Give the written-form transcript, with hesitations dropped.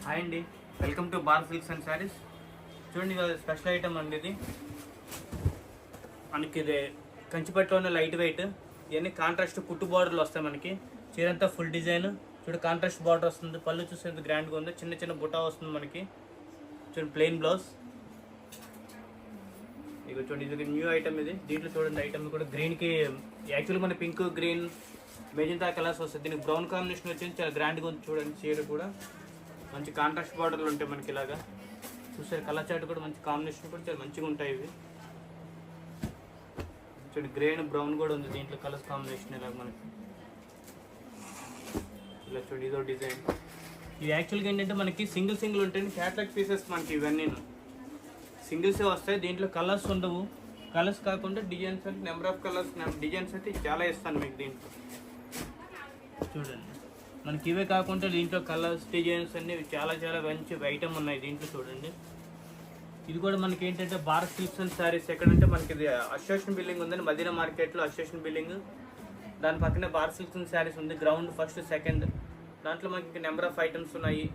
Hi అండి, welcome to bar silks and saris. చూడండి, ఇది స్పెషల్ ఐటమ్ అండి. ఇది మనకి ఇది కంచిపట్టులోనే లైట్ వెయిట్. ఇవన్నీ కాంట్రాస్ట్ కుట్టు బార్డర్లు వస్తాయి. మనకి చీరంతా ఫుల్ డిజైన్. చూడు, కాంట్రాస్ట్ బార్డర్ వస్తుంది. పళ్ళు చూసేందుకు గ్రాండ్గా ఉంది. చిన్న చిన్న బుటా వస్తుంది మనకి. చూడండి, ప్లెయిన్ బ్లౌజ్. ఇక చూడండి, ఇది న్యూ ఐటమ్. ఇది దీంట్లో చూడండి ఐటమ్ కూడా గ్రీన్కి యాక్చువల్గా మన పింక్ గ్రీన్ మెజంతా కలర్స్ వస్తుంది. దీనికి బ్రౌన్ కాంబినేషన్ వచ్చింది. చాలా గ్రాండ్గా ఉంది. చూడండి, చీర కూడా మంచి కాంట్రాస్ట్ బార్డర్లు ఉంటాయి మనకి. ఇలాగా చూసారు, కలర్ చార్ట్ కూడా మంచి కాంబినేషన్ కూడా చాలా మంచిగా ఉంటాయి ఇవి. చూడండి, గ్రే అండ్ బ్రౌన్ కూడా ఉంది దీంట్లో కలర్స్ కాంబినేషన్. ఇలాగ మనకి ఇలా చూడండి, ఇదో డిజైన్. ఇది యాక్చువల్గా ఏంటంటే మనకి సింగిల్ ఉంటాయి. క్యాటలాగ్ పీసెస్ మనకి ఇవన్నీ సింగిల్సే వస్తాయి. దీంట్లో కలర్స్ ఉండవు. కలర్స్ కాకుండా డిజైన్స్ అంటే నెంబర్ ఆఫ్ కలర్స్ డిజైన్స్ అయితే చాలా ఇస్తాను మీకు దీంట్లో. చూడండి, మనకి ఇవే కాకుండా దీంట్లో కలర్స్ డిజైన్స్ అన్ని చాలా మంచి ఐటమ్ ఉన్నాయి దీంట్లో. చూడండి, ఇది కూడా మనకి ఏంటంటే భారత్ సిల్క్స్ అండ్ శారీస్. ఎక్కడంటే మనకి ఇది అసోసియేషన్ బిల్డింగ్ ఉందండి, మదీనా మార్కెట్లో అసోసియేషన్ బిల్డింగ్. దాని పక్కనే భారత్ సిల్క్స్ అండ్ శారీస్ ఉంది. Ground first second. దాంట్లో మనకి నెంబర్ ఆఫ్ ఐటమ్స్ ఉన్నాయి.